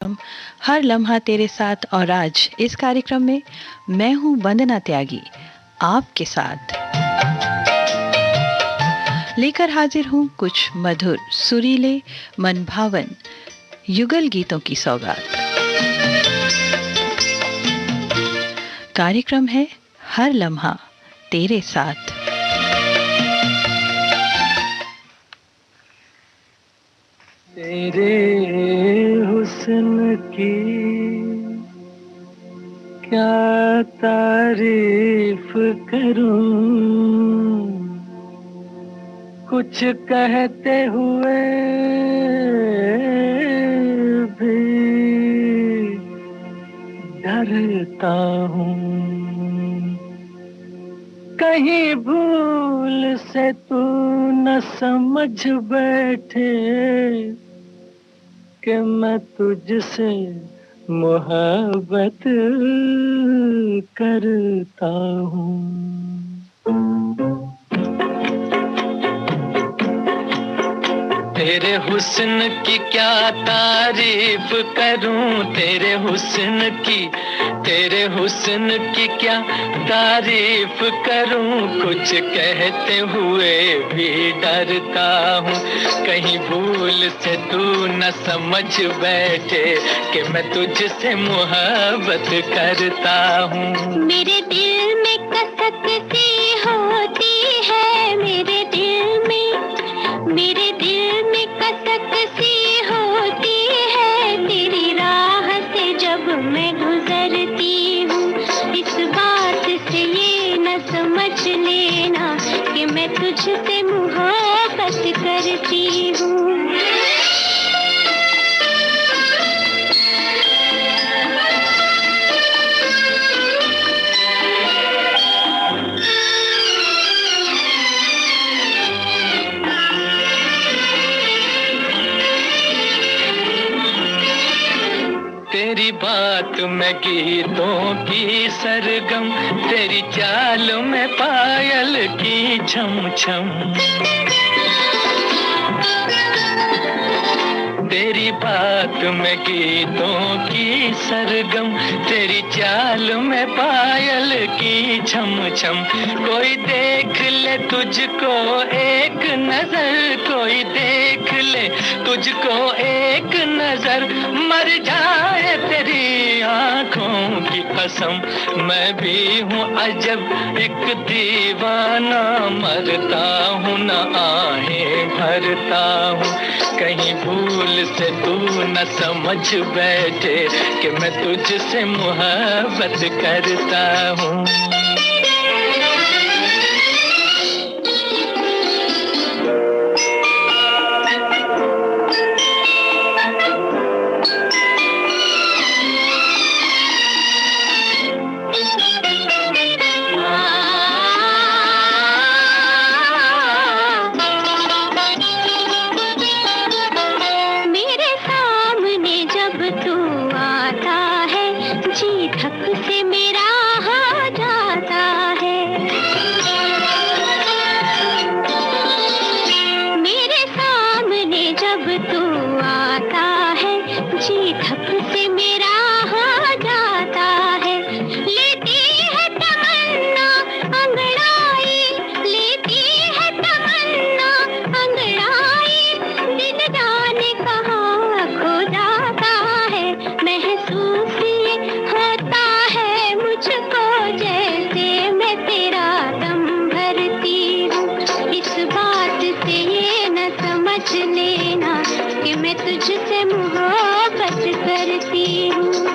कार्यक्रम हर लम्हा तेरे साथ। और आज इस कार्यक्रम में मैं हूं वंदना त्यागी, आपके साथ लेकर हाजिर हूं कुछ मधुर, सुरीले, मनभावन युगल गीतों की सौगात। कार्यक्रम है हर लम्हा तेरे साथ। तेरे हुस्न की क्या तारीफ करूं, कुछ कहते हुए भी डरता हूँ। कहीं भूल से तू न समझ बैठे कि मैं तुझसे मोहब्बत करता हूँ। तेरे हुस्न की क्या तारीफ करूं, तेरे हुस्न की क्या तारीफ करूं, कुछ कहते हुए भी डरता हूँ। कहीं भूल से तू न समझ बैठे कि मैं तुझसे मोहब्बत करता हूँ। मेरे दिल में कसक सी होती है, मेरे दिल में कसक सी होती है, तेरी राह से जब मैं गुजरती हूँ। इस बात से ये न समझ लेना कि मैं तुझसे मोहब्बत करती हूँ। तेरी बात में गीतों की सरगम, तेरी चाल में पायल की छम छम। तेरी बात में गीतों की सरगम, तेरी चाल में पायल की छम छम। कोई देख ले तुझको एक नजर, कोई देख ले तुझको एक नजर, मर जाए तेरी आंखों की कसम। मैं भी हूँ अजब एक दीवाना, मरता हूँ न आहें भरता हूँ। कहीं भूल से तू न समझ बैठे कि मैं तुझसे मोहब्बत करता हूँ।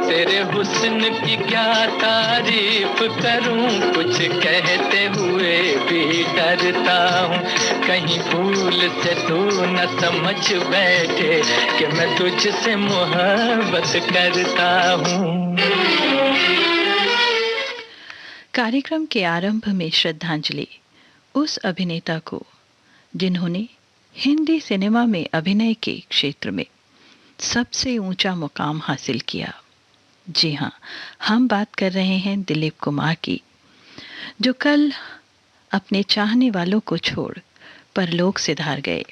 तेरे हुस्न की क्या तारीफ करूं, कुछ कहते हुए भी डरता हूँ। कहीं भूल से तू न समझ बैठे कि मैं तुझसे मोहब्बत करता हूँ। कार्यक्रम के आरंभ में श्रद्धांजलि उस अभिनेता को जिन्होंने हिंदी सिनेमा में अभिनय के क्षेत्र में सबसे ऊंचा मुकाम हासिल किया। जी हाँ, हम बात कर रहे हैं दिलीप कुमार की, जो कल अपने चाहने वालों को छोड़ परलोक सिधार गए।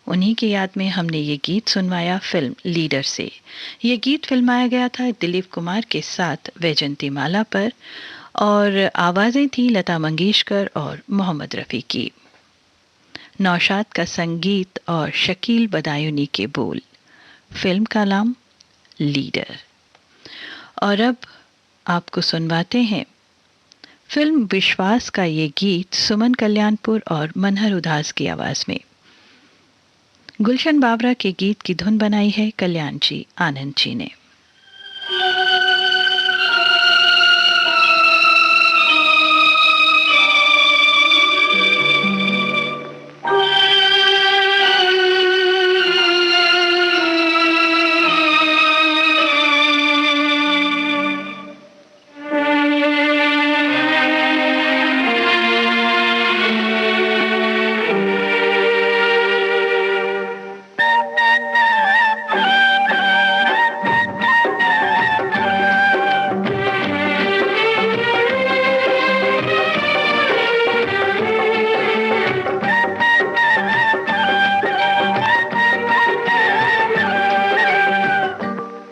उन्हीं की याद में हमने ये गीत सुनवाया फिल्म लीडर से। ये गीत फिल्माया गया था दिलीप कुमार के साथ वैजंती माला पर और आवाज़ें थी लता मंगेशकर और मोहम्मद रफ़ी की। नौशाद का संगीत और शकील बदायूनी के बोल। फिल्म का नाम लीडर। और अब आपको सुनवाते हैं फिल्म विश्वास का ये गीत सुमन कल्याणपुर और मनहर उदास की आवाज़ में। गुलशन बावरा के गीत की धुन बनाई है कल्याण जी आनंद जी ने।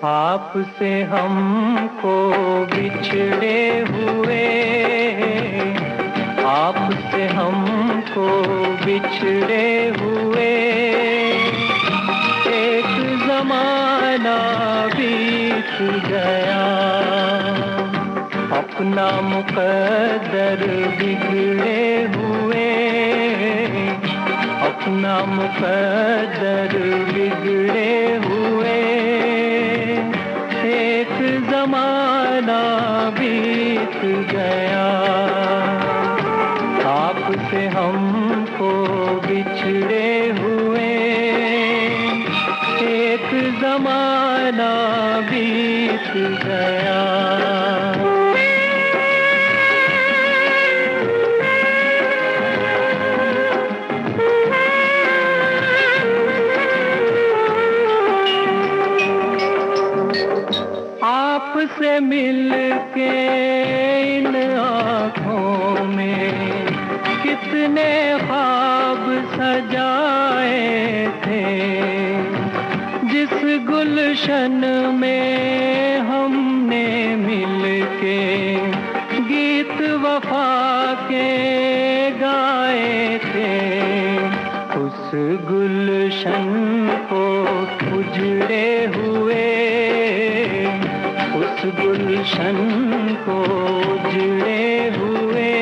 आपसे हमको बिछड़े हुए, आपसे हमको बिछड़े हुए, एक जमाना बीत गया, अपना मुकद्दर बिगड़े हुए, अपना मुकद्दर बिगड़े हुए, एक जमाना बीत गया, आपसे हमको बिछड़े हुए, एक जमाना बीत गया। आपसे मिलके इन आँखों में कितने ख्वाब सजाए थे, जिस गुलशन में हमने मिलके गीत वफा के गाए थे, उस गुलशन को उजड़े हुए, उस गुलशन को उजड़े हुए,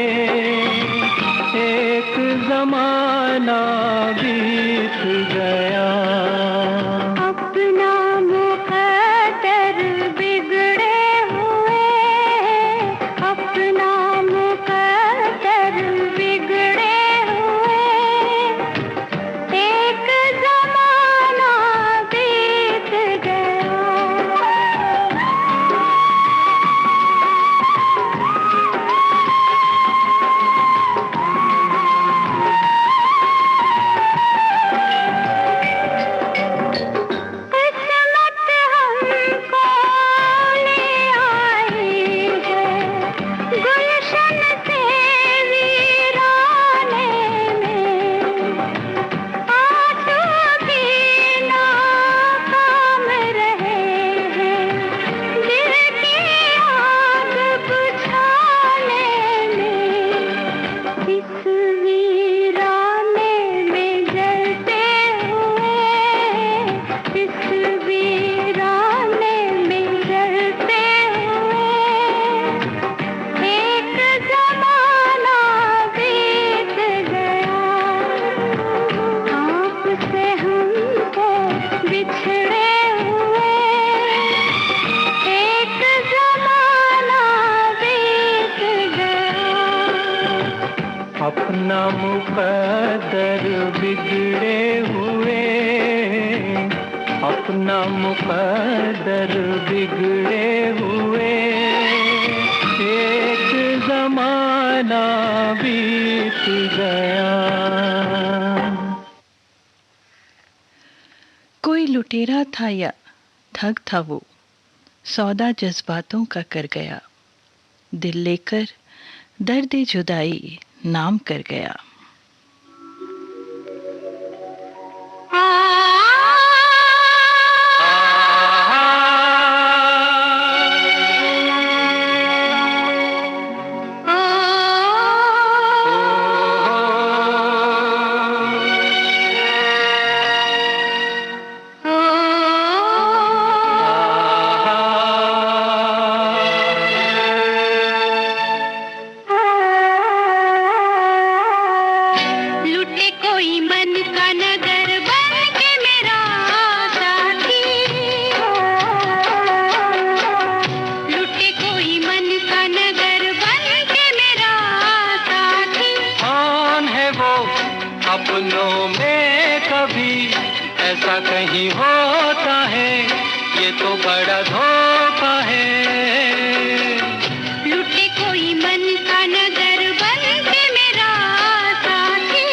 एक जमाना बीत गया, अपना मुकद्दर बिगड़े हुए, अपना मुकद्दर बिगड़े हुए, एक जमाना बीत गया। अपना मुकद्दर बिगड़े हुए, अपना मुकद्दर बिगड़े हुए, एक जमाना बीत गया। कोई लुटेरा था या ठग था वो, सौदा जज्बातों का कर गया, दिल लेकर दर्द जुदाई नाम कर गया। बड़ा धोखा है। लुटे कोई मन का नगर बन के मेरा साथी।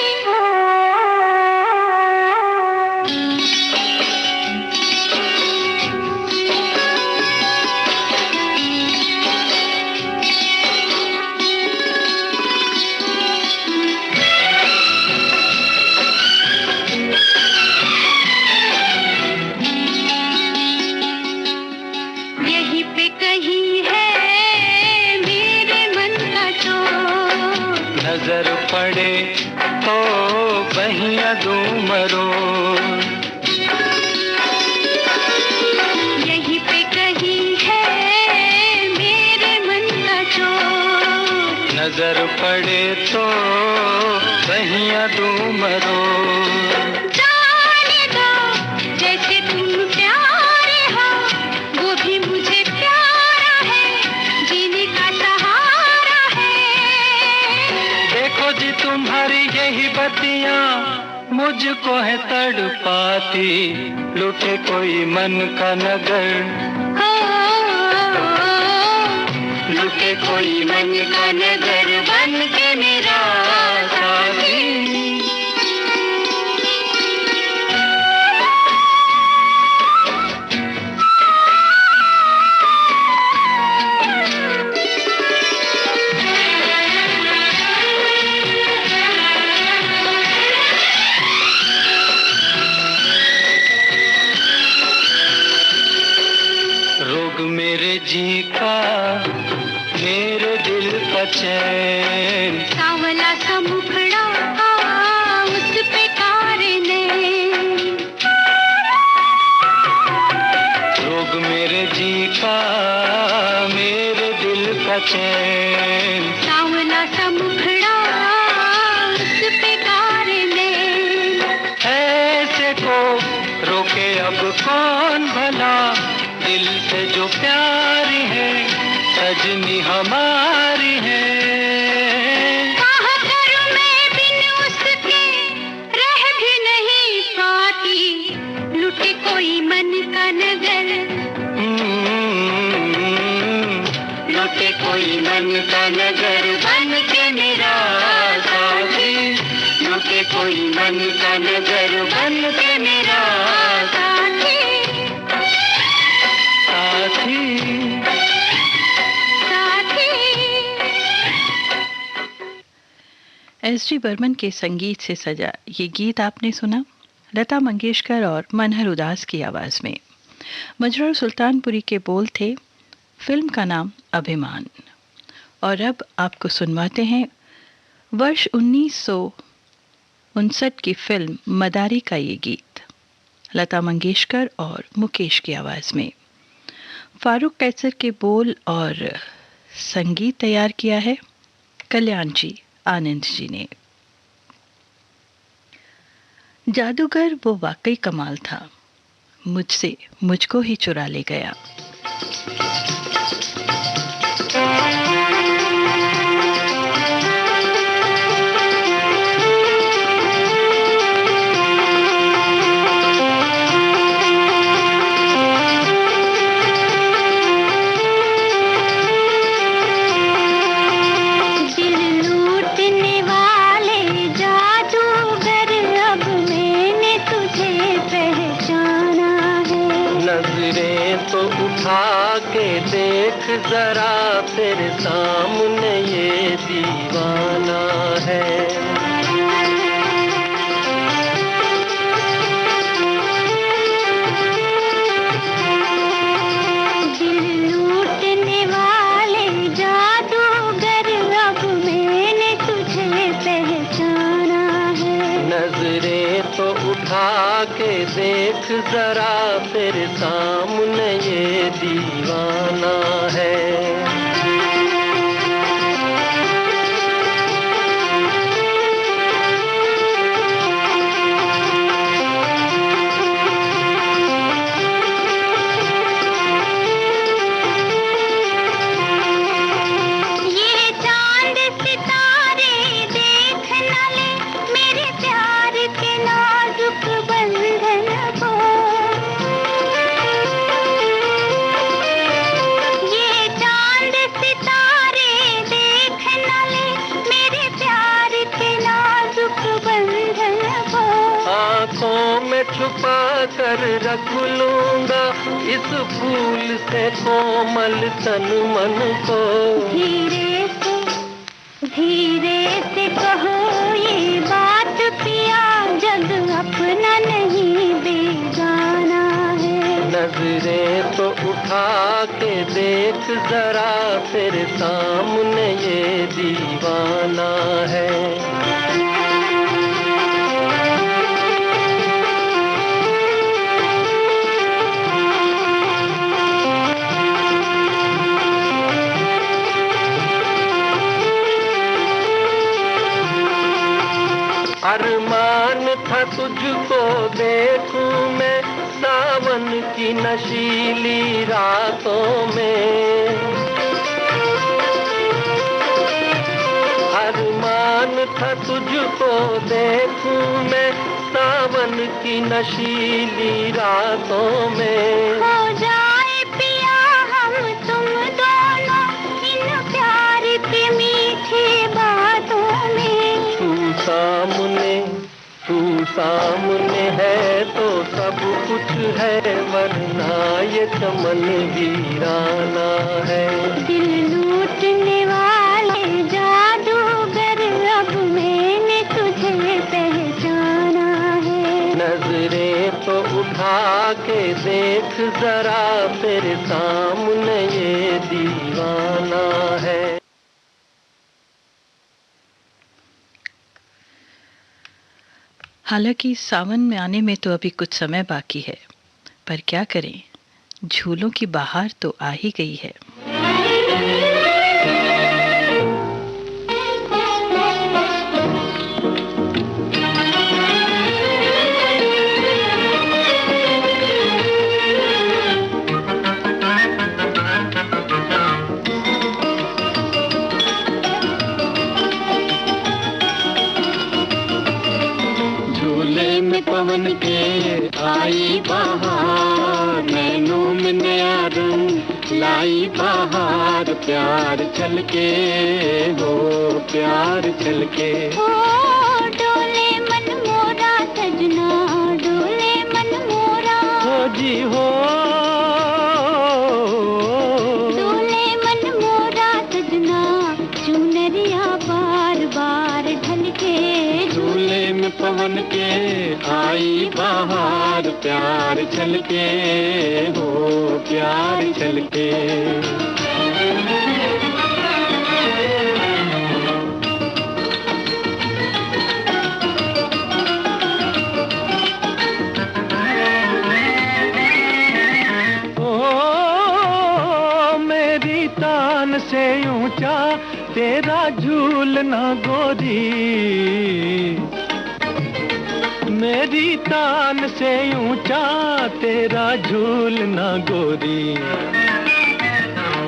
यहीं पे कहीं है मेरे मन का चोर। नजर पड़े तो बहिया दूं मरोड़। यहीं पे कहीं है मेरे मन का चोर। नजर पड़े तो बहिया दूं मरोड़। जाने दो जैसे तुम प्यारे हो, वो भी मुझे प्यारा है, जीने का सहारा है। देखो जी तुम्हारी यही बत्तियां मुझको है तड़पाती। लुटे कोई मन का नगर, लुटे कोई मन का नगर बन के मेरा साथी। रोग मेरे जी का, मेरे दिल का चैन। सांवला सा मुखड़ा उस पे कारने। रोग मेरे जी का, मेरे दिल का चैन। सांवला सा मुखड़ा उस पे कारने। ऐसे को रोके अब कौन भला, दिल से जो प्यारी है सजनी हमारी है। कहाँ करूं मैं बिन उसके, रह भी नहीं पाती। लुटे कोई मन का नगर, लुटे कोई मन का नगर बन के मेरा साथी। लुटे कोई मन का नगर बन के मेरा साथी साथी। साथी। एस.डी. बर्मन के संगीत से सजा ये गीत आपने सुना लता मंगेशकर और मनहर उदास की आवाज़ में। मजरूर सुल्तानपुरी के बोल थे। फिल्म का नाम अभिमान। और अब आपको सुनवाते हैं वर्ष 1959 की फिल्म मदारी का ये गीत लता मंगेशकर और मुकेश की आवाज़ में। फारूक कैसर के बोल और संगीत तैयार किया है कल्याण जी आनंद जी ने। जादूगर वो वाकई कमाल था, मुझसे मुझको ही चुरा ले गया। देख जरा तेरे सामने ये दीवाना है। दिल लूटने वाले जादूगर अब मैंने तुझे पहचाना है। नजरें तो उठा के देख जरा तेरे सामने ये दीवाना है। कर रख लूंगा इस फूल से कोमल तन मन को। धीरे से कहो ये बात पिया, जग अपना नहीं बेगाना है। नजरें तो उठा के देख जरा, तेरे सामने ये दीवाना है। अरमान था तुझको देखूं मैं सावन की नशीली रातों में। अरमान था तुझको देखूं मैं सावन की नशीली रातों में। हो जाए पिया हम तुम दोनों इन प्यार की मीठी बातों में। तू सामने है तो सब कुछ है, वरना ये चमन वीराना है। दिल लूटने वाले जादूगर, अब मैंने तुझे पहचाना है। नजरें तो उठा के देख जरा, तेरे सामने ये दीवाना है। हालांकि सावन में आने में तो अभी कुछ समय बाकी है, पर क्या करें, झूलों की बहार तो आ ही गई है। पवन के आई बहार, नैनों में नया रंग लाई बहार। प्यार छलके हो प्यार छलके। ओ डोले मन मोरा सजना, डोले मन मोरा। हो जी हो डोले मन मोरा सजना, चुनरिया बार बार ढलके। झूले में पवन के आई बहार, प्यार छलके हो प्यार छलके। ओ मेरी तान से ऊंचा तेरा झूलना गोरी, मेरी तान से ऊंचा तेरा झूलना गोरी।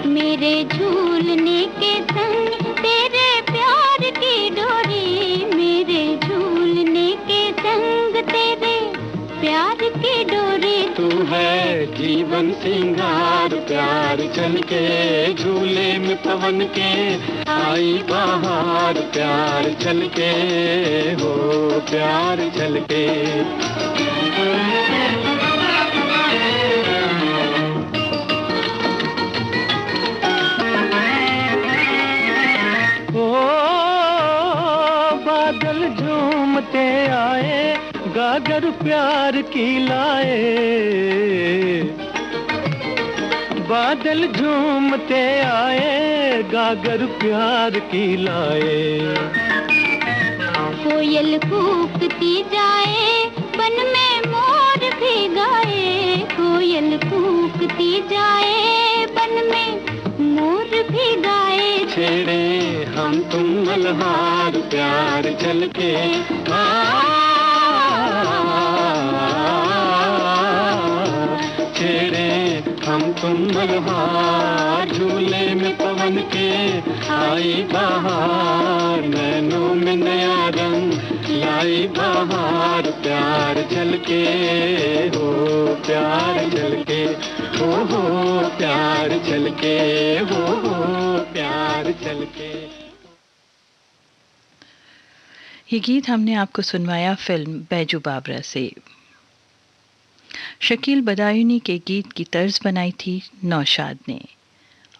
मेरे झूलने के संग तेरे प्यार की डोरी, मेरे झूलने के संग तेरे प्यार की डोरी। तू है जीवन सिंगार, प्यार छलके झूले में पवन के आई बहार। प्यार छलके हो प्यार छलके। ओ बादल झूमते आए, गागर प्यार की लाए। बादल झूमते आए, गागर प्यार की लाए। कोयल कूकती जाए, बन में मोर भी गाए। कोयल कूकती जाए, बन में मोर भी गाए। छेड़े हम तुम मल्हार, प्यार छलके। छेड़े हम तुम मल्हार, झूले में पवन के आई बहार। नैनों में नया रंग लाई बहार। प्यार छलके हो प्यार छलके। हो प्यार छलके, हो प्यार छलके। ये गीत हमने आपको सुनवाया फिल्म बैजू बावरा से। शकील बदायूनी के गीत की तर्ज बनाई थी नौशाद ने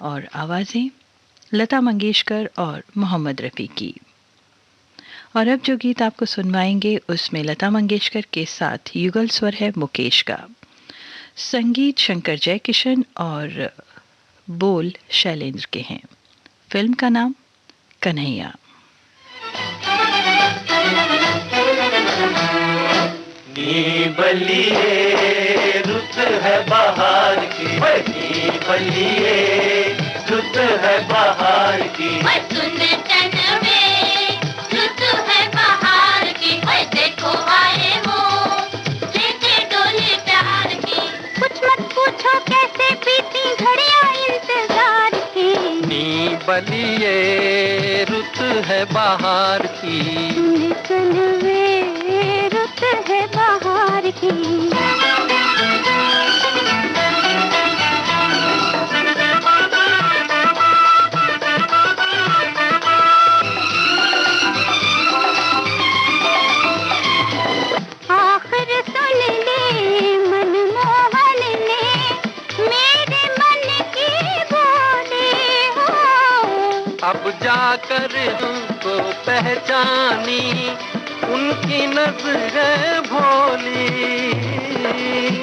और आवाज़ें लता मंगेशकर और मोहम्मद रफ़ी की। और अब जो गीत आपको सुनवाएंगे उसमें लता मंगेशकर के साथ युगल स्वर है मुकेश का, संगीत शंकर जयकिशन और बोल शैलेंद्र के हैं। फिल्म का नाम कन्हैया। नी बलिए रुत है बाहर की, नी बलिए रुत है बाहर की, सुन तन में रुत है बाहर की, देखो आए हो लेके डोली प्यार की, कुछ मत पूछो कैसे बीती घड़ियां इंतजार की, नी बलिए रुत है बाहर की, तन में रुत है बाहर की। अब जाकर उनको पहचानी उनकी नजरें भोली,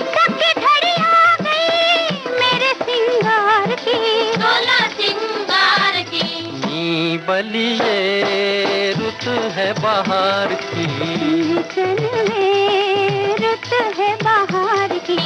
सबकी घड़ी आ गई मेरे सिंगार की, डोला सिंगार की, नी बलिए रुत है बाहर की, चल में रुत है बाहर की।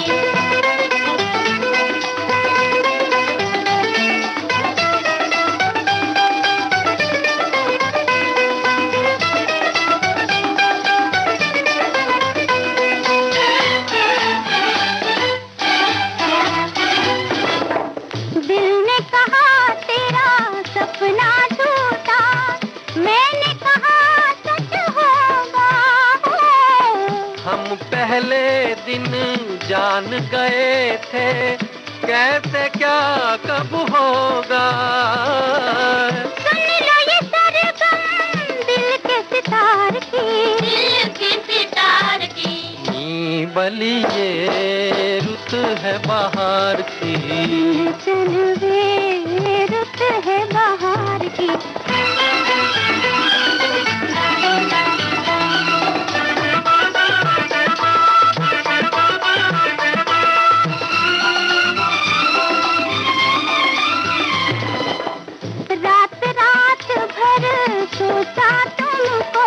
पहले दिन जान गए थे कैसे क्या कब होगा, सुन लो ये सरगम दिल के सितार की, दिल के सितार की, नी बलिए रुत है बाहर की, चल वे रुत है बाहर की। सोचा तुमको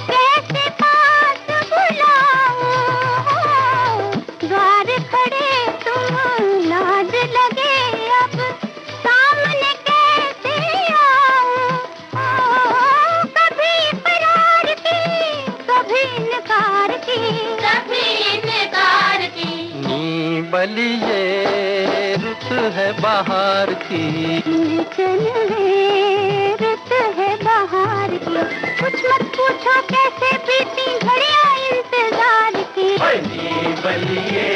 कैसे पास बुलाऊं, द्वार खड़े तुम लाज लगे अब सामने कैसे आऊं, कभी इकरार की कभी इनकार की, कभी इनकार की, नी बलिए रुत है बाहर की, चल रुत है बाहर की, कुछ मत पूछो कैसे बीती घड़ियां इंतजार की, नी बलिए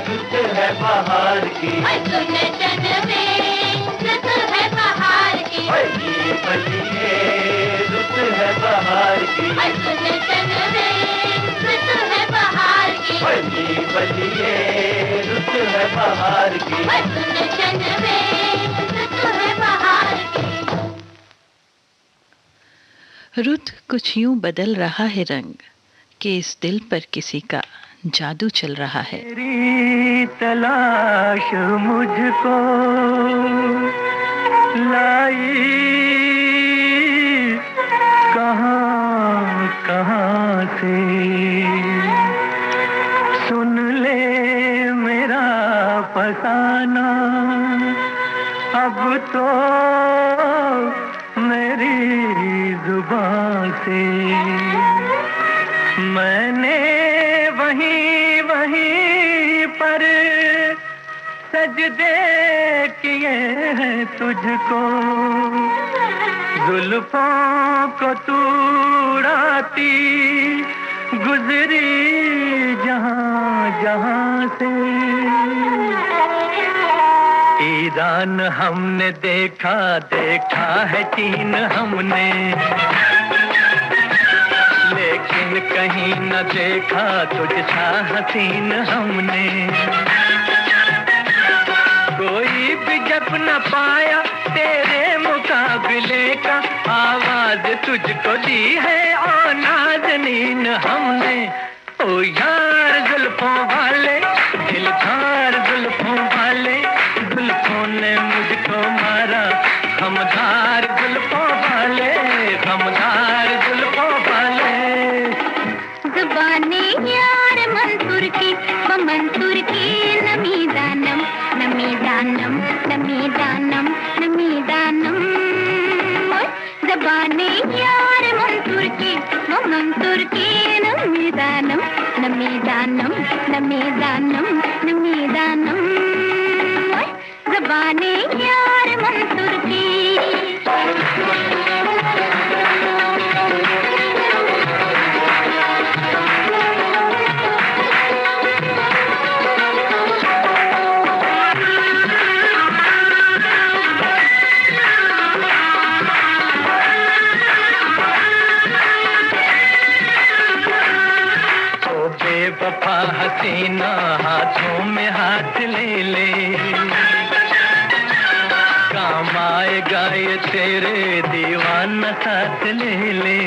रुत है बाहर की, सुन तन में रुत है बाहर की, नी बलिए रुत है बाहर की, सुन तन में रुत है बाहर की, नी बलिए रुत है बाहर की, सुन तन में रुत है बाहर की। रुत कुछ यूं बदल रहा है रंग कि इस दिल पर किसी का जादू चल रहा है। तेरी तलाश मुझको लाई कहाँ कहाँ से, सुन ले मेरा फसाना अब तो मेरी जुबान से, मैंने वहीं वहीं पर सजदे किए हैं तुझको, जुल्फों को तू उड़ाती गुजरी जहां जहां से, ईरान हमने देखा देखा है चीन हमने, लेकिन लेकिन कहीं न देखा तुझसा हसीन हमने। कोई भी जब न पाया तेरे मुकाबले का, आवाज तुझको दी है ओ नाज़नीन हमने। ओ यार जुल्फों वाले, दिलदार जुल्फों वाले, जुल्फों ने मुझको मारा, खमदार जुल्फों वाले, खमदार जुल्फों वाले। ज़ुबाने यार मंसूर की, वो मंसूर की नमी दानम, नमी दानम, नमी दानम, नमी दानम। ज़ुबाने यार मंसूर की, वो मंसूर की नमी दानम, नमी दानम, नमी दानम, नमी दानम। ज़ुबाने यार मंसूर की। बेवफा हसीना हाथों में हाथ ले ले, काम आएगा ये तेरे दीवाना साथ ले ले।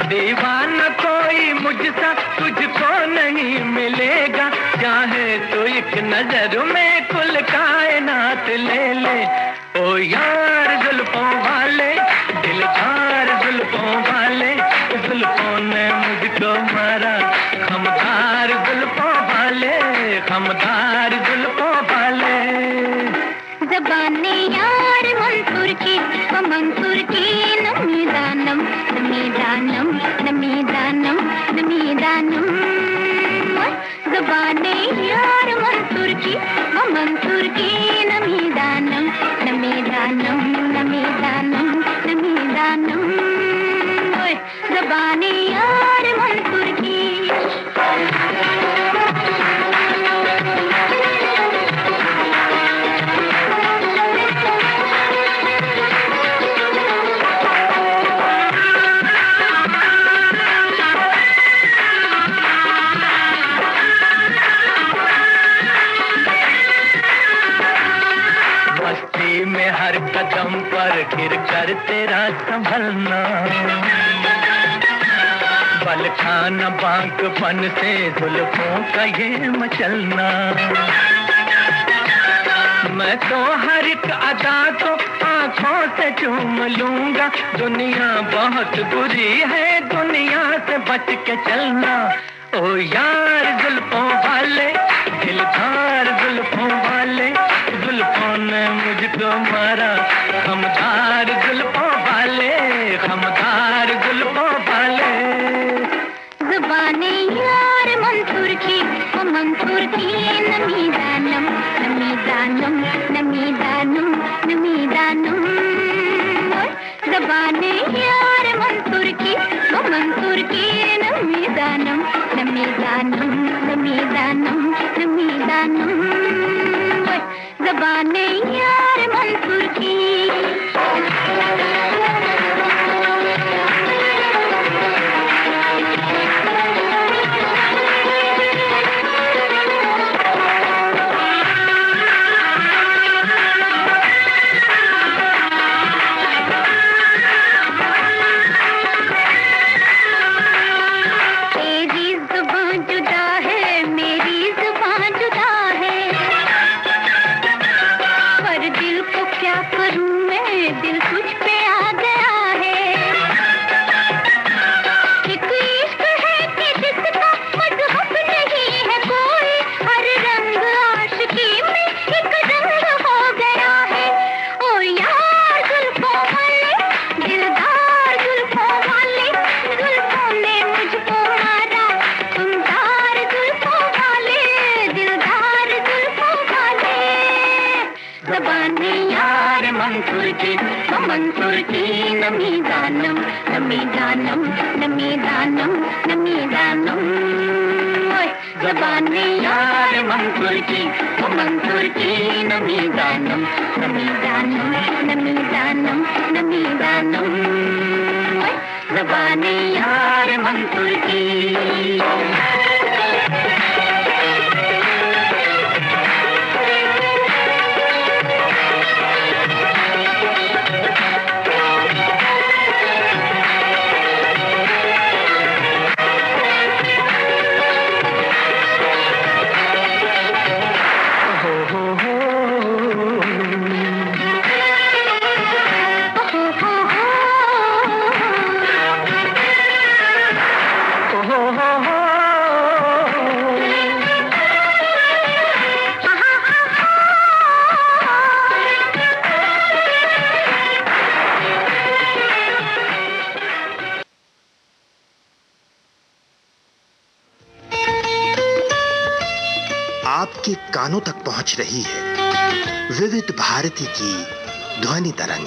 दीवाना कोई मुझसा तुझको नहीं मिलेगा, चाहे तो एक नजर में कुल कायनात ले ले। ओ यार जुल्फों वाले, दिलदार जुल्फों वाले, जुल्फों ने मुझको मारा, खमदार जुल्फों वाले, खमदार जुल्फों वाले। ज़बाने यार मंसूर की, वो मंसूर की नमी दानम, नमी दानम, नमी दानम, नमी दानम। ज़बाने यार मंसूर की, वो मंसूर की नमी दानम, नमी दानम, नमी दानम, नमी दानम। ज़बाने यार मंसूर की। मस्ती में हर कदम पर गिर कर तेरा संभलना, बल खाना बांकपन से जुल्फों का ये मचलना। मैं तो हर एक अदा को आंखों से चूम लूंगा, दुनिया बहुत बुरी है, दुनिया से बच के चलना। ओ यार जुल्फों वाले, दिलदार जुल्फों वाले, जुल्फों ने मुझको मारा, खमदार जुल्फों वाले, खमदार जुल्फों वाले। ज़ुबाने यार मंसूर की, वो मंसूर की नमी दानम, नमी दानम, नमी दानम, नमी दानम। ज़ुबाने यार मंसूर की, वो मंसूर की नमी दानम, नमी दानम, नमी दानम, नमी दानम। ज़ुबाने यार मंसूर की। मंसूर की नमी दानम, नमी दानम, नमी दानम, नमी दानम। ज़बाने यार मंसूर की, वो मंसूर की नमी दानम, नमी दानम, नमी दानम, नमी दानम। ज़बाने यार मंसूर की। आपके कानों तक पहुंच रही है विविध भारती की ध्वनि तरंग।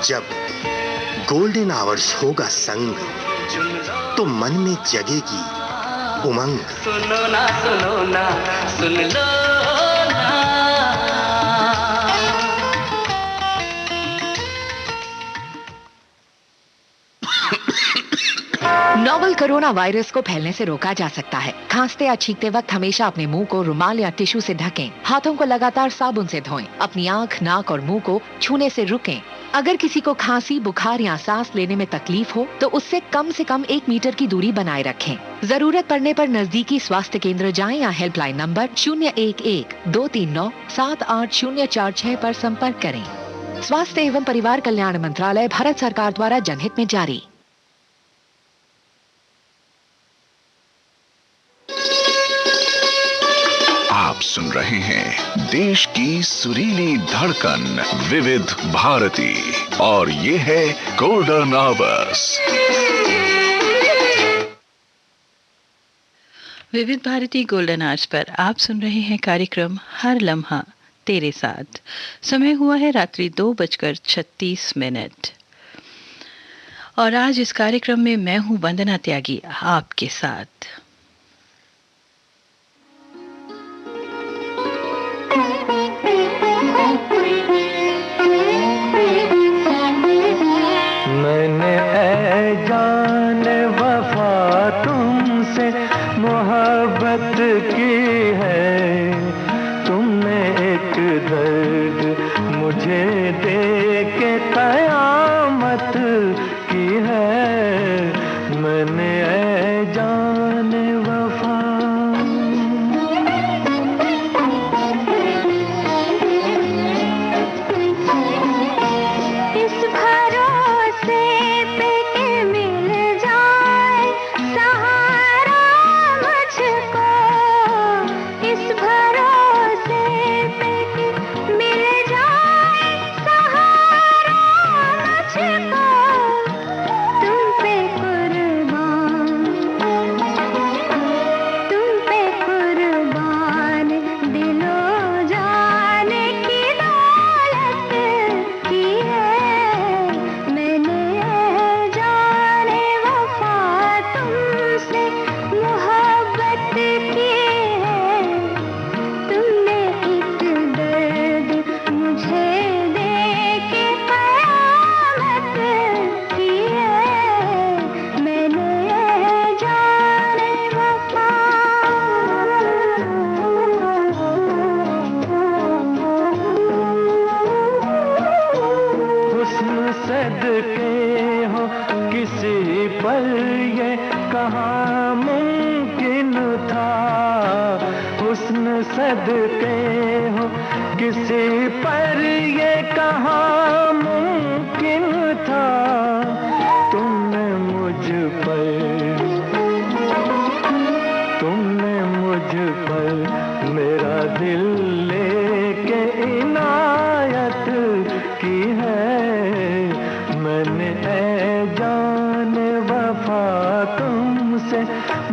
जब गोल्डन आवर्स होगा संग, तो मन में जगेगी उमंग। सुनो ना सुनो ना सुन लो ना। नोवल कोरोना वायरस को फैलने से रोका जा सकता है। खांसते या छींकते वक्त हमेशा अपने मुंह को रुमाल या टिश्यू से ढकें। हाथों को लगातार साबुन से धोएं। अपनी आंख, नाक और मुंह को छूने से रुकें। अगर किसी को खांसी, बुखार या सांस लेने में तकलीफ हो तो उससे कम से कम 1 मीटर की दूरी बनाए रखें। जरूरत पड़ने पर नजदीकी स्वास्थ्य केंद्र जाएं या हेल्पलाइन नंबर 011-239-78046 पर संपर्क करें। स्वास्थ्य एवं परिवार कल्याण मंत्रालय, भारत सरकार द्वारा जनहित में जारी। आप सुन रहे हैं देश की सुरीली धड़कन विविध भारती और ये है गोल्डन आवर्स। विविध भारती गोल्डन आवर्स पर आप सुन रहे हैं कार्यक्रम हर लम्हा तेरे साथ। समय हुआ है रात्रि 2:36 और आज इस कार्यक्रम में मैं हूं वंदना त्यागी आपके साथ। मैंने ऐ जान वफा तुमसे मोहब्बत की है, तुमने एक दर्द मुझे दे के कयामत की है। मैंने ऐ जान वफा। इस भरोसे पे कि मिल जाए सहारा मुझको, इस भरोसे पे कि मिल जाए सहारा मुझको, तुम पे कुर्बान, तुम पे कुर्बान दिलो जान की दौलत की है। मैंने जाने वफा तुमसे मोहब्बत की है, तुमने एक दर्द मुझे दे के कयामत की है। मैंने जाने वफा। हुस्न सदके हो किसी पर ये कहाँ मुमकिन था, हुस्न सदके हो किसी पर ये कहाँ मुमकिन था। तुमने मुझ पर मेरा दिल लेके इनायत की है। मैंने ऐ जान वफा तुमसे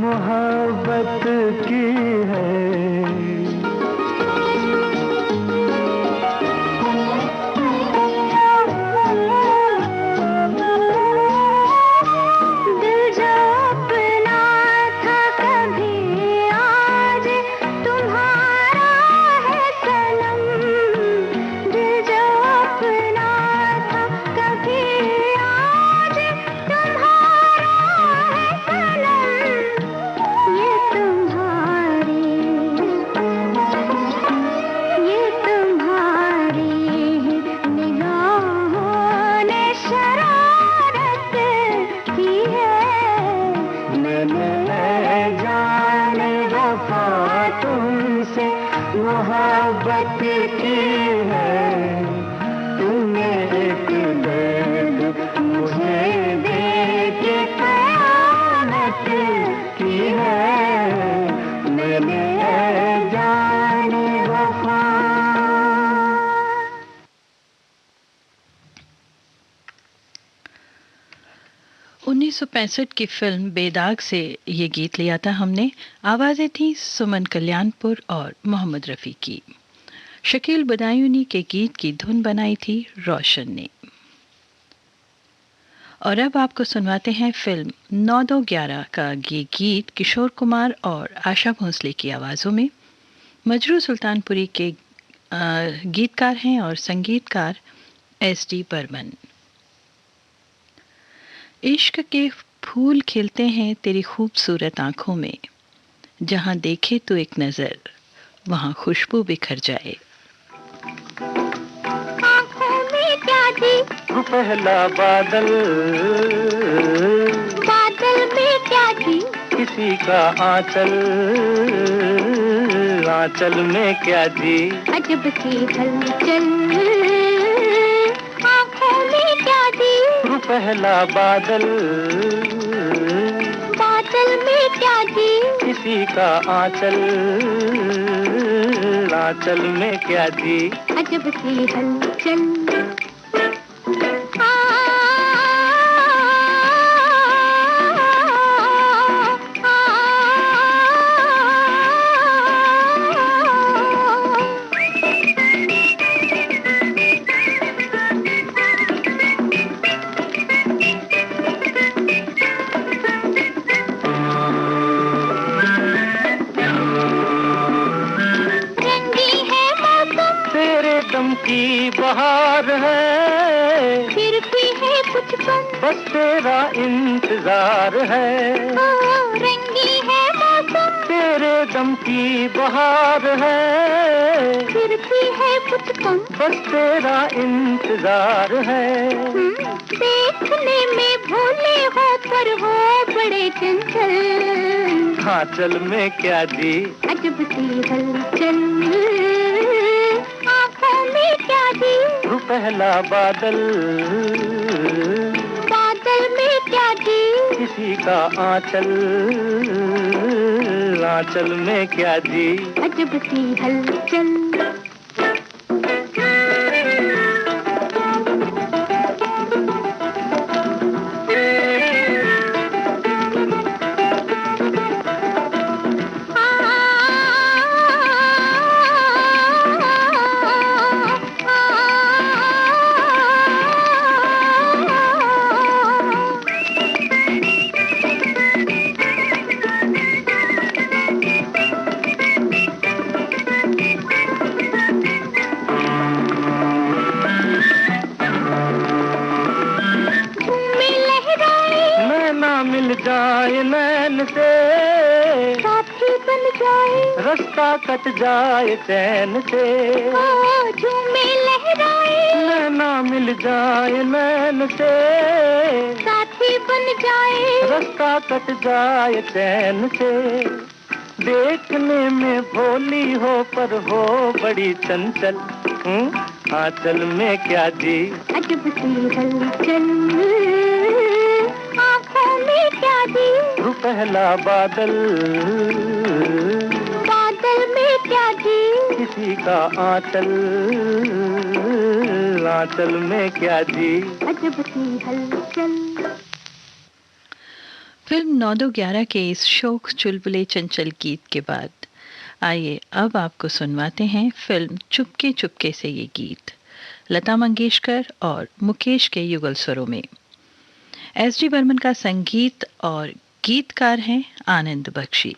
मोहब्बत की है। दिल जो अपना था कभी आज तुम्हारा है सनम, मोहब्बत की है, तूने एक दर्द मुझे दे के क़यामत की है, मैंने ऐ जाने वफा। 1965 की फिल्म बेदाग से ये गीत लिया था हमने। आवाज़ें थी सुमन कल्याणपुर और मोहम्मद रफ़ी की। शकील बदायूनी के गीत की धुन बनाई थी रोशन ने। और अब आपको सुनवाते हैं फिल्म 9-2-11 का ये गीत किशोर कुमार और आशा भोसले की आवाज़ों में। मजरू सुल्तानपुरी के गीतकार हैं और संगीतकार एस.डी. बर्मन। इश्क के फूल खिलते हैं तेरी खूबसूरत आंखों में, जहां देखे तो एक नजर वहां खुशबू बिखर जाए। आँखों में क्या दी पहला बादल, बादल में क्या दी किसी का आंचल, आंचल में क्या दी अजब सी हलचल। आँखों में क्या दी पहला बादल, बादल में क्या दी किसी का आंचल, आंचल में क्या दी अजब सी हलचल। की बहार है, फिर भी है कुछ कम, बस तेरा इंतजार है। रंगी है मौसम, तेरे दम की बहार है, फिर भी है कुछ कम, बस तेरा इंतजार है। देखने में भोले हो पर हो बड़े चंचल, आंचल में क्या दी अजब सी हलचल। क्या दी पहला बादल, बादल में क्या दी किसी का आंचल, आंचल में क्या दी अजब सी हलचल। जाए नैन से, साथी बन जाए रास्ता कट जाए चैन से, झूमे लहराए नैना मिल जाए नैन से, साथी बन जाए रास्ता कट जाए चैन से। देखने में भोली हो पर हो बड़ी चंचल, आंचल में क्या दी अजब सी हलचल। आँखों में क्या दी पहला बादल, बादल में क्या दी किसी का आंचल, आंचल में क्या दी अजब सी हलचल। फिल्म 9-2-11 के इस शोक चुलबुले चंचल गीत के बाद आइए अब आपको सुनवाते हैं फिल्म चुपके चुपके से ये गीत लता मंगेशकर और मुकेश के युगल स्वरों में। एस.डी. बर्मन का संगीत और गीतकार हैं आनंद बख्शी।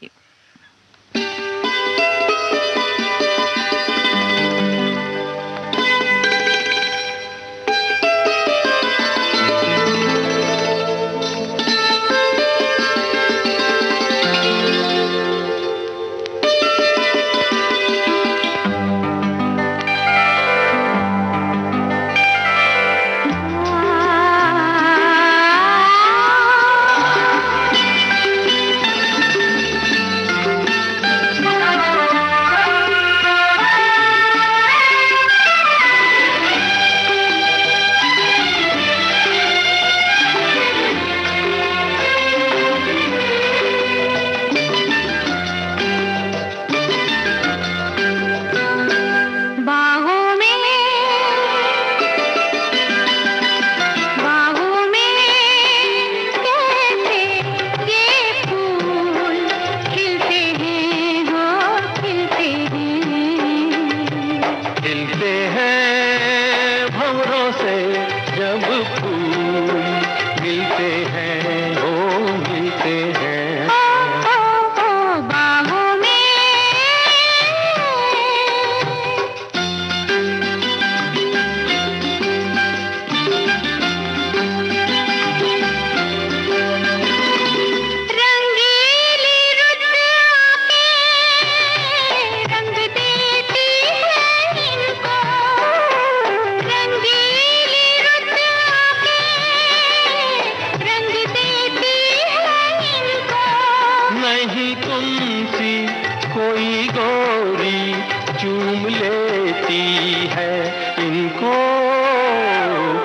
चूम लेती है इनको,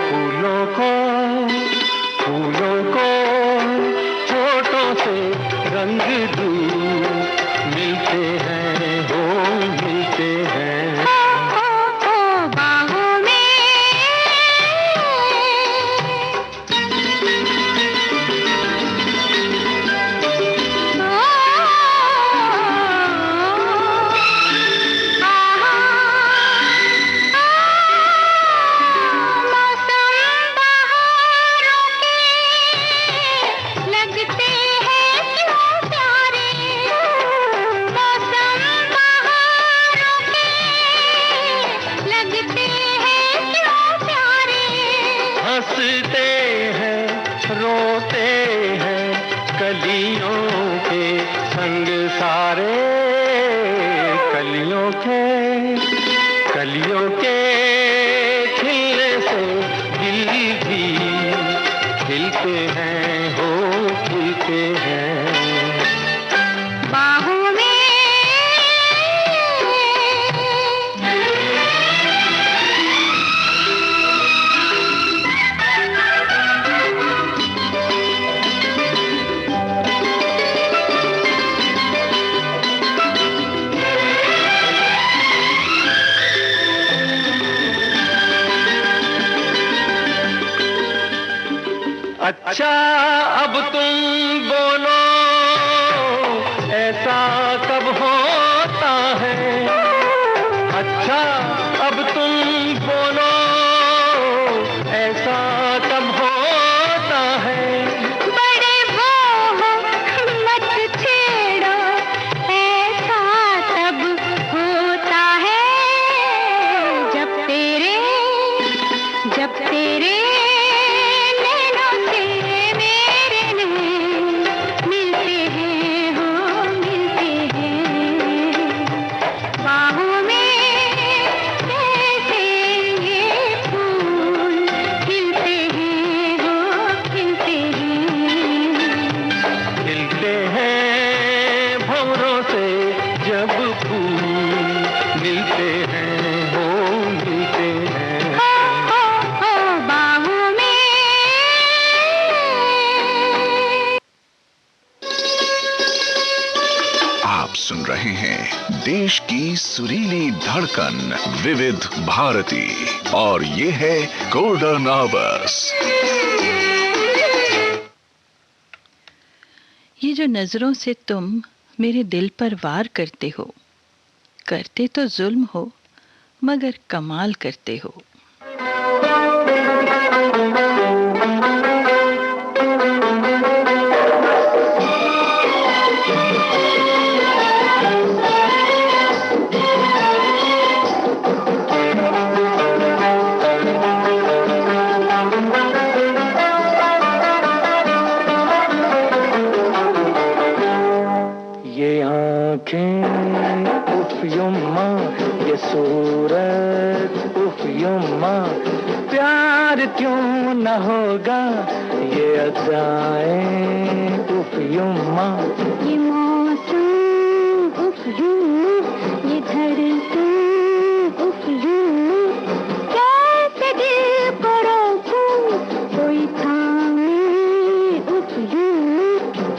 फूलों को होठों से रंग दूर मिलते हैं, हो मिलते हैं। बाहों में हंसते हैं, रोते हैं, कलियों के संग सारे, कलियों के खिलने से दिल भी खिलते हैं, हो खिलते हैं। बाहों में अच्छा अब तुम बोलो, ऐसा कब होता है? अच्छा अब तुम बोलो, ऐसा कब होता है? बड़े वो मत छेड़ो, ऐसा तब होता है जब तेरे नैनों से मेरे नैन मिलते हैं, हो मिलते हैं। बाहों में कैसे ये फूल खिलते हैं, हो खिलते हैं भंवरों से जब फूल मिलते हैं, हो मिलते हैं। बाहों में। आप सुन रहे हैं देश की सुरीली धड़कन विविध भारती और ये है गोल्डन आवर्स। ये जो नजरों से तुम मेरे दिल पर वार करते हो, करते तो जुल्म हो मगर कमाल करते हो। ये आँखें उफ युम्मा, ये सूरत उफ युम्मा, प्यार क्यों न होगा ये अदाएं उफ युम्मा। ये मौसम उफ यूं, ये धड़कन उफ यूं, कैसे दिल को रोकूं कोई थामे उफ यूं।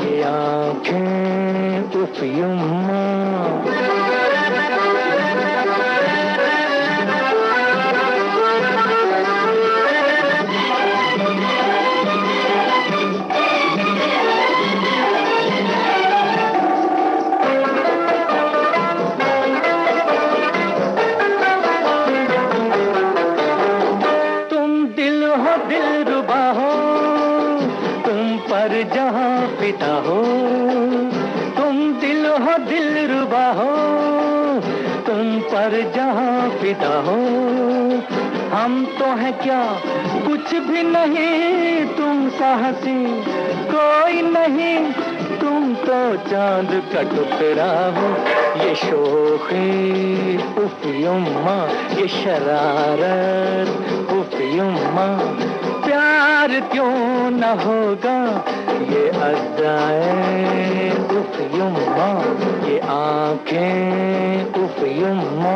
ये आँखें उफ युम्मा, जहाँ फिदा हो तुम, दिल हो दिलरुबा हो तुम, पर जहाँ फिदा हो। हम तो है क्या कुछ भी नहीं, तुम सा हंसी कोई नहीं, तुम तो चांद का टुकड़ा हो। ये शोखी उफ युम्मा, ये शरारत उफ युम्मा, प्यार क्यों न होगा ये अदाएं उफ युम्मा, ये आंखें उफ युम्मा।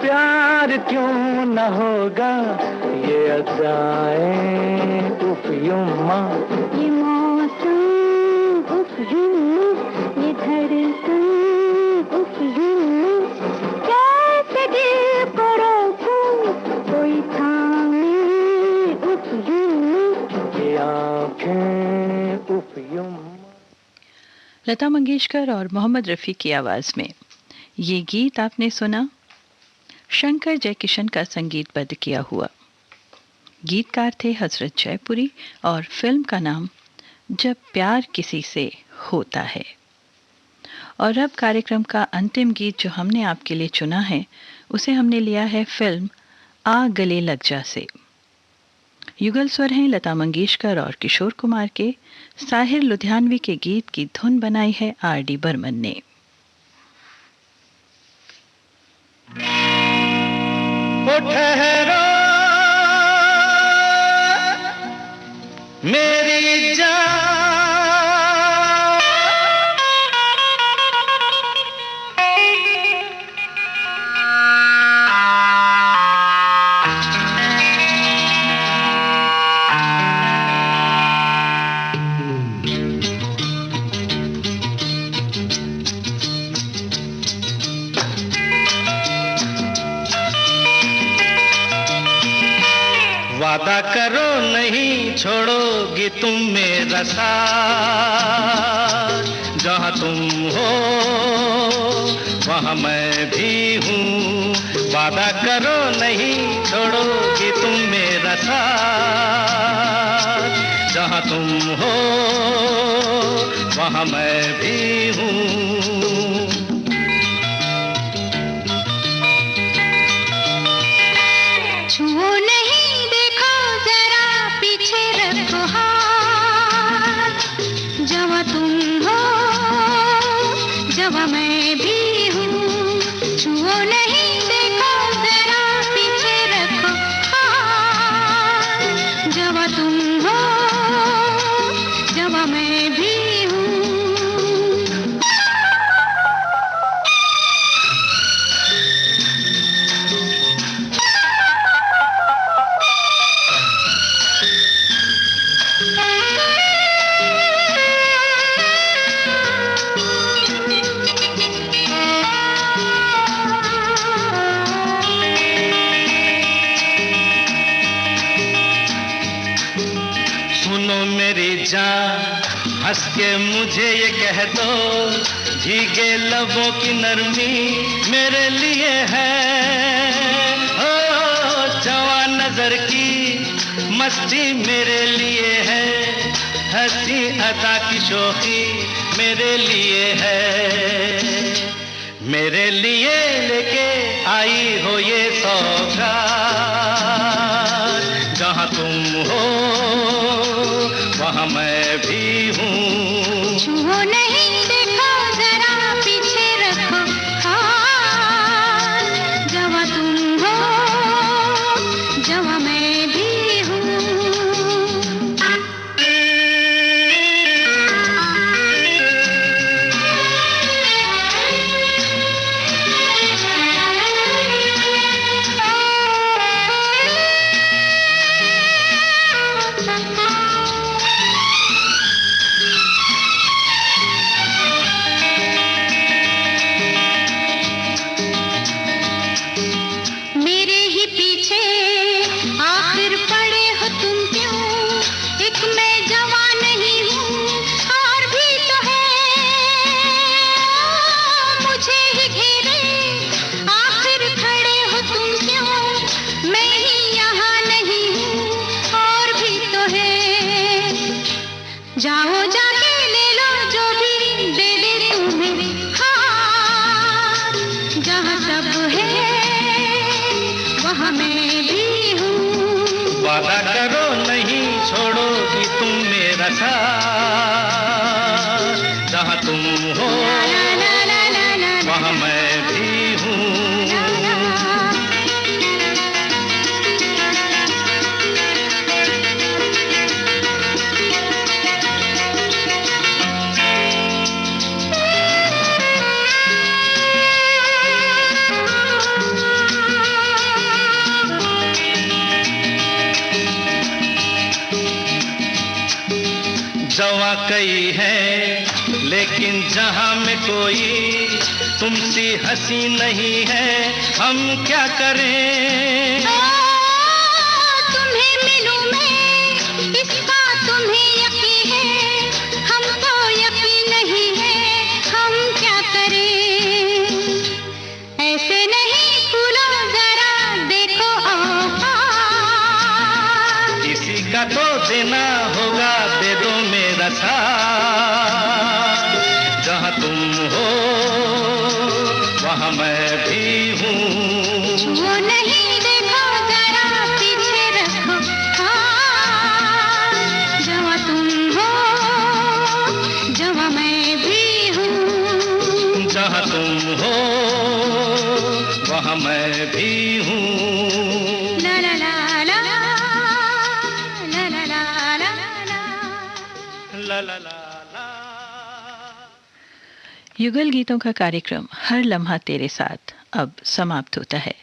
प्यार क्यों न होगा, ये अदाएं उफ युम्मा, ये मौसम उफ युम्मा, ये धड़कन उफ युम्मा, कैसे दिल को रोकूं, कोई थामे उफ युम्मा, ये आंखें उफ युम्मा। लता मंगेशकर और मोहम्मद रफ़ी की आवाज़ में ये गीत आपने सुना। शंकर जयकिशन का संगीतबद्ध किया हुआ। गीतकार थे हजरत जयपुरी और फिल्म का नाम जब प्यार किसी से होता है। और अब कार्यक्रम का अंतिम गीत जो हमने आपके लिए चुना है उसे हमने लिया है फिल्म आ गले लग जा से। युगल स्वर हैं लता मंगेशकर और किशोर कुमार के। साहिर लुधियानवी के गीत की धुन बनाई है आर.डी. बर्मन ने। ठहरो मेरी जान, वादा करो नहीं छोड़ोगी तुम मेरा साथ, जहाँ तुम हो वहाँ मैं भी हूँ। वादा करो नहीं छोड़ोगी तुम मेरा साथ, जहाँ तुम हो वहाँ मैं भी हूँ। छुओ नहीं, देखो जरा पीछे रखो हाथ, जहाँ तुम हो जहाँ मैं भी हूँ। छुओ नहीं, देखो जरा पीछे रखो हाथ, जहाँ तुम हो जहाँ मैं भी हूँ। हंस के मुझे ये कह दो, भीगे लबों की नरमी मेरे लिए है। ओ जवान नजर की मस्ती मेरे लिए है, हंसी अता की शोखी मेरे लिए है। मेरे लिए लेके आई हो ये सौगात, जहाँ तुम हो वहाँ मैं भी हूँ। छुओ नहीं, देखो जरा पीछे रखो हाथ, जहाँ तुम हो जहाँ मैं भी हूँ। ले लो जो भी दे दे तुम्हें हाँ, जहाँ सब है वहाँ मैं भी हूँ। वादा करो नहीं छोड़ोगी तुम मेरा साथ, जहाँ तुम हो वहाँ मैं भी हूँ। जवा कई है लेकिन जहां में कोई तुमसी हंसी नहीं है, हम क्या करें? तुम्हें मिलूं मैं इसका तुम्हें यकीन है, हमको यकीन नहीं है, हम क्या करें? ऐसे नहीं खुलो जरा देखो औकात, किसी का तो देना होगा, दे दो मेरा साथ, जहाँ तुम हो वहाँ मैं भी हूँ। वो नहीं देखो जरा पीछे रखो हाँ, जहाँ तुम हो जहाँ मैं भी हूँ। जहाँ तुम हो वहाँ मैं भी हूँ। ला ला ला ला ला ला ला ला ला ला ला ला ला। युगल गीतों का कार्यक्रम हर लम्हा तेरे साथ अब समाप्त होता है।